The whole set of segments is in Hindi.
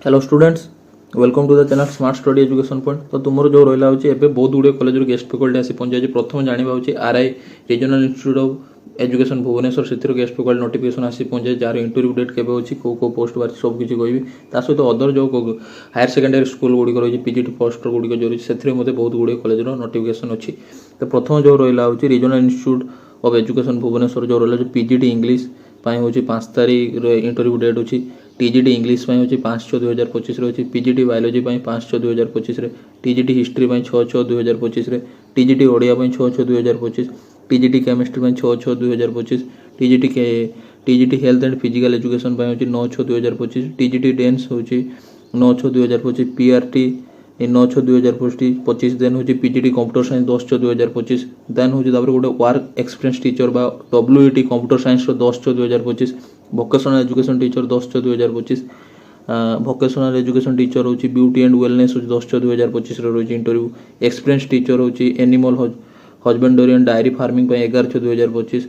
Hello students, welcome to the channel Smart Study Education Point. तो तुमर जो रहा है बहुत गुड़े कॉलेज गेस्ट फैकल्टी आसी पहुंचे। प्रथम जाना हो RI Regional institute of education Bhubaneswar से गेस्ट फैकल्टी नोटिफिकेशन आसी पहुंचे जार इंटरव्यू डेट केवे अच्छी कौ पोस्ट बाहर सब किसी कहि सहित अदर जो हायर सेकेंडरी स्कूल गुड़िक रही पीजीटी पोस्ट गुड़िक जो रही से बहुत गुड़े कॉलेज नोटिफिकेशन अच्छी। तो प्रथम जो रहा है regional institute of education Bhubaneswar जो रहा है पीजीटी इंग्लिश हूँ 5 तारीख इंटरव्यू डेट अच्छी। टीजीटी इंग्लिश हूँ 5/6/2025 अच्छी। PGT biology 5/6/2025, TGT history 6/6/2025, TGT Odia 6/6/2025, TGT chemistry 6/6/2025, TGT health and physical education 9/6/2025, TGT dance हूँ 9/6/2025, पीआरटी 9/6/2025। देन हूँ पीजीटी कंप्यूटर साइंस 10/6/2025। देन हूँ गोटे वर्क एक्सपीरियंस टीचर बा WET computer science 10/6/2025। Vocational education teacher 10/6/2025। Vocational education teacher हूँ ब्यूटी एंड वेलनेस 10/6/2025 रही इंटरव्यू। एक्सपीरियंस टीचर हूँ animal husbandry and dairy farming 11/6/2025।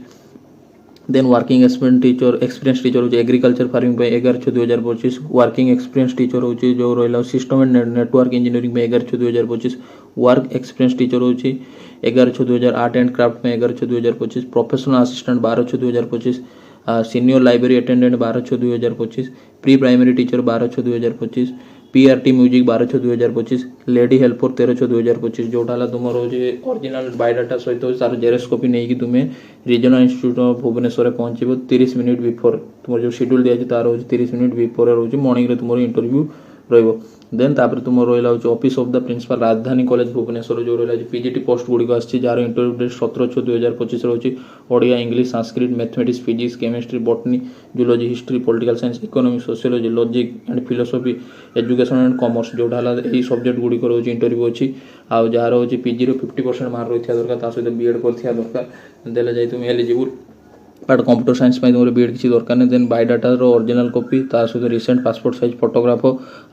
Then working experience teacher हूँ agriculture farming 11/6/2025। Working experience teacher हूँ जो रहा system and network engineering 11/6/2025। Work experience teacher हूँ 11/6/2000। Art and craft 11/6/2025। Professional assistant 12/6/2025। Senior library attendant 12/6/2025। Pre primary teacher 12/6/2025। PRT music 12/6/2025। Lady helper 13/6/2025। जोटा तुम ओरिजिनल बायोडाटा सहित तार जेरक्स कॉपी नहीं कि तुम्हें रीजनल इंस्टीट्यूट ऑफ भुवनेश्वर पहुंचब 30 मिनिट बिफोर तुम जो शेड्यूल दिया तार हूँ 30 मिनिट बिफोर रोज मॉर्निंग रे तुम इंटरव्यू रही। देन तापर तुम रहा ऑफिस ऑफ द प्रिंसिपल राजधानी कॉलेज भुवनेश्वर जो रहा पीजीटी पोस्ट गुड़िक आसी जार इंटरव्यू डेट 17/6/2025 रही। Odia English Sanskrit mathematics physics chemistry botany zoology history political science economic sociology logic and philosophy education and commerce जोटा यही सब्जेक्ट गुड़िक रोज इंटरव्यू अच्छी। आउ जार हूँ पीजी 50% मार्क रही दरकार सहित बीएड कर दरकार देले जाए तुम एलिजिबल। बट कंप्यूटर साइंस तुम बीएड किसी दरकार नहीं। देन बायोडाटार ओरिजिनल कॉपी ता सहित रिसेंट पासपोर्ट साइज फोटोग्राफ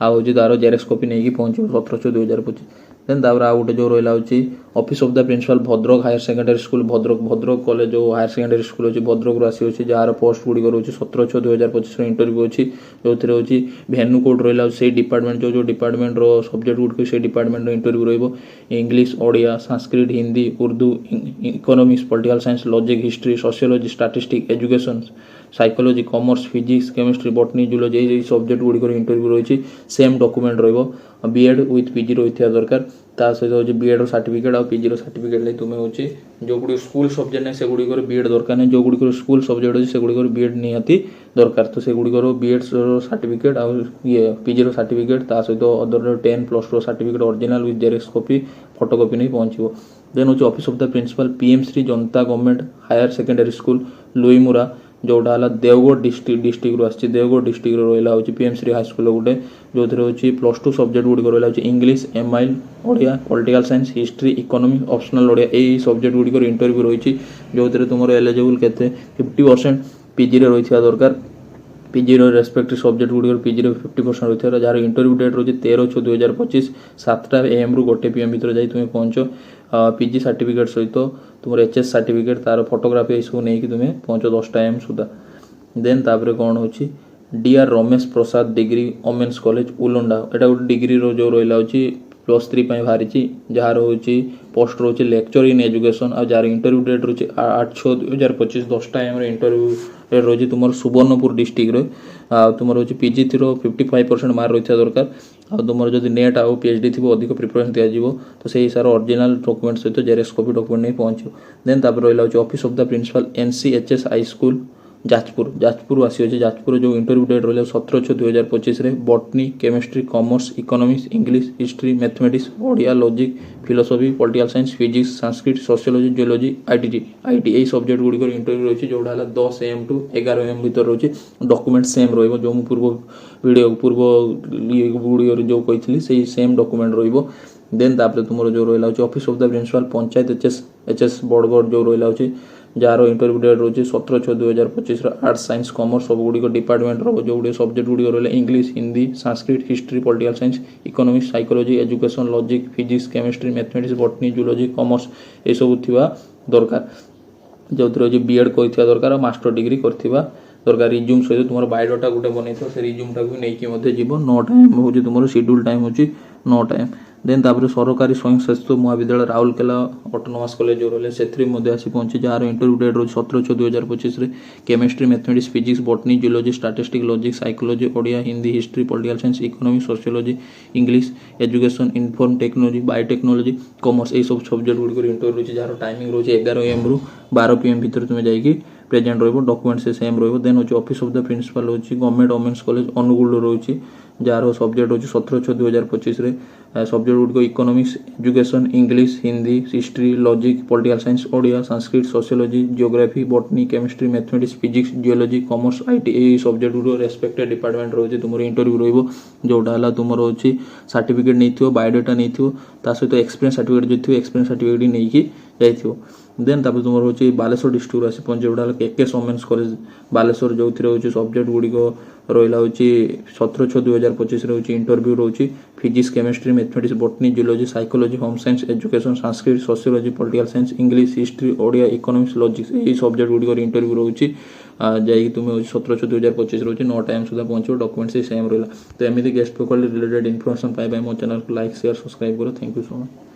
आउ तार जेरक्स कॉपी नहीं पहुंचे 17/6/2025। देन तापर आउ गोटे जो रहा office of the principal Bhadrak higher secondary school Bhadrak college जो हायर सेकेंडरी स्कूल अच्छी भद्रक रू आसी जार पोस्ट गुड़िक रोचे 17/6/2025 इंटरव्यू अच्छी जो थी भेन्यू कोड रहा से डिपार्टमेंट जो डिपार्टमेंट सब्जेक्ट गुड़िक से department interview English Odia Sanskrit Hindi Urdu economics political science logic history sociology statistics education psychology commerce physics chemistry botany zoology यही सब्जेक्ट गुड़िक इंटरव्यू रही। Same document BEd with PG रही दरकार ता सहित हूँ बीएड सर्टिफिकेट और पीजी सर्टिफिकेट नहीं तुम्हें हूँ जो गुड़ी स्कूल सब्जेक्ट नहीं से गुड़िक बीएड दरकार नहीं जो गुड़िक स्कूल सब्जेक्ट अच्छे से गुड़िक बीएड निहाती दरकार। तो से गुड़िक बीएड सर्टिफिकेट और ये पीजी सर्टिफिकेट ता सहित other 10+2 certificate original with xerox copy photocopy नहीं पहुंचो। देन हूँ office of the principal PM Shri Janata government higher secondary school Luimura जोटा है देवगढ़ डिस्ट्रिक्ट रू आसी देवगढ़ डिस्ट्रिक्ट रहा हूँ पीएम श्री हाईस्कूल गोटे जो हूँ +2 सब्जेक्ट गुड़िक रहा हूँ English MIL Odia political science history economy optional Odia यही सब्जेक्ट गुड़िक इंटरव्यू रही जो तुम एलिजिबल के 50% पीजी रही दरकार। पीजी रेस्पेक्टिव सब्जेक्ट गुड़िक पीजी 50% रही है जार इंटरव्यू डेट रही 13/6/2025 7 AM रू 1 PM भर जा तुम्हें पहुंच। पीजी सर्टिफिकेट सहित तुम एचएस सर्टिफिकेट तार फोटोग्राफी ये सब नहीं तुम्हें पहुंच 10 AM सुधा। देन तापर कौन हो D R Ramesh Prasad degree women's college उलंडा एटा गोटे डिग्री जो रहा +3 बाहरी जार हूँ पोस्ट रोचे लेक्चर इन एजुकेशन और जार इंटरव्यू डेट रही 8/6/2025 10 AM इंटरव्यू रही तुम सुवर्णपुर डिस्ट्रिक्ट तुम हूँ पीजी थी 55% मार्क रही दरकार और तुम जब नेट आउ पीएचडी थी अधिक प्रिफरेन्स दिज्व तो से हिसाब से ओरिजिनल डॉक्यूमेंट सहित जेरक्स कॉपी डॉक्यूमेंट नहीं पहुंचो। देन तापर रहा office of the principal NCHS high school Jajpur आसी जाजपुर जो इंटरव्यू डेट रहा 17/6/2025 botany chemistry commerce economics English history mathematics Odia logic philosophy political science physics Sanskrit sociology geology IT यही सब्जेक्ट गुड़िक इंटरव्यू रही जोटा 10 AM टू 11 AM भर रही डॉक्यूमेंट सेम रो पूर्व वीडियो पूर्व वीडियो जो कही से सेम डॉक्यूमेंट रो। देन तापर तुम जो रहा office of the principal Panchayat HS Bargarh जो रहा जार इंटरव्यू डेट रही 17/6/2025 आर्ट्स साइंस कॉमर्स सब गुड़िक डिपार्टमेंट रो जो गुड़े सब्जेक्ट गुड़िक रहा English Hindi Sanskrit history political science economics psychology education logic physics chemistry mathematics botany zoology commerce ये सब थी दरकार जो बीएड कर दरकार मास्टर डिग्री कर दरकार रिज्यूम सहित तुम बायोडाटा गोटे बन से रिज्यूमटा भी नहीं जीव 9 टाइम हूँ तुम शेड्यूल टाइम हूँ 9 टाइम देन तापर सरकारी स्वयं शासित महाविद्यालय राउरकेला ऑटोनोमस कॉलेज जो रहा से आसी पहुंची जार इंटरव्यू डेट रोज 17/6/2025 chemistry mathematics physics botany geology statistics logic psychology Odia Hindi history political science economics sociology English education inform technology biotechnology commerce यही सब सब्जेक्ट गुड़िक इंटरव्यू रही जार टाइमिंग रोज 11 AM रु 12 PM भितर तुम जाइए प्रेजेंट रही डॉक्यूमेंट से सेम रही देन हूँ ऑफिस ऑफ द प्रिंसिपल हूँ गवर्नमेंट वोमेन्स कॉलेज अनुगुल रोचे जार सब्जेक्ट हूँ 17/6/2025 सब्जेक्ट गुड़िक economics education English Hindi history logic political science Odia Sanskrit sociology geography botany chemistry mathematics physics geology commerce IT यही सब्जेक्ट गुड़ रेस्पेक्टेड डिपार्टमेंट रोचे तुम इंटरव्यू रोज जोटा तुम रोचे सर्टिफिकेट नहीं बायोडाटा नहीं सहित एक्सपीरियंस सर्टिफिकेट जो एक्सपीरियंस सर्टिफिकेट नहीं जाइए देन तापर तुम रोचे बालेश्वर डिस्ट्रिक्ट आसी पहुंचे जोटा केकेएस वोमेन्स कॉलेज बालेश्वर जो रोचे सब्जेक्ट गुड़िक रहा हूँ 17/6/2025 रोचे इंटरव्यू रोचे physics chemistry mathematics botany geology psychology home science education Sanskrit sociology political science English history Odia economics logics यही सब्जेक्ट गुड़िक इंटरव्यू रोचे जाइए तुम 17/6/2025 रोचे 9 टाइम सुधा पहुंचो डॉक्यूमेंट से सेम रहा तो एमती गेस्ट फैकल्टी रिलेटेड इनफॉरमेशन पाइबा मो चैनल को लाइक शेयर सब्सक्राइब करो थैंक यू सो मच।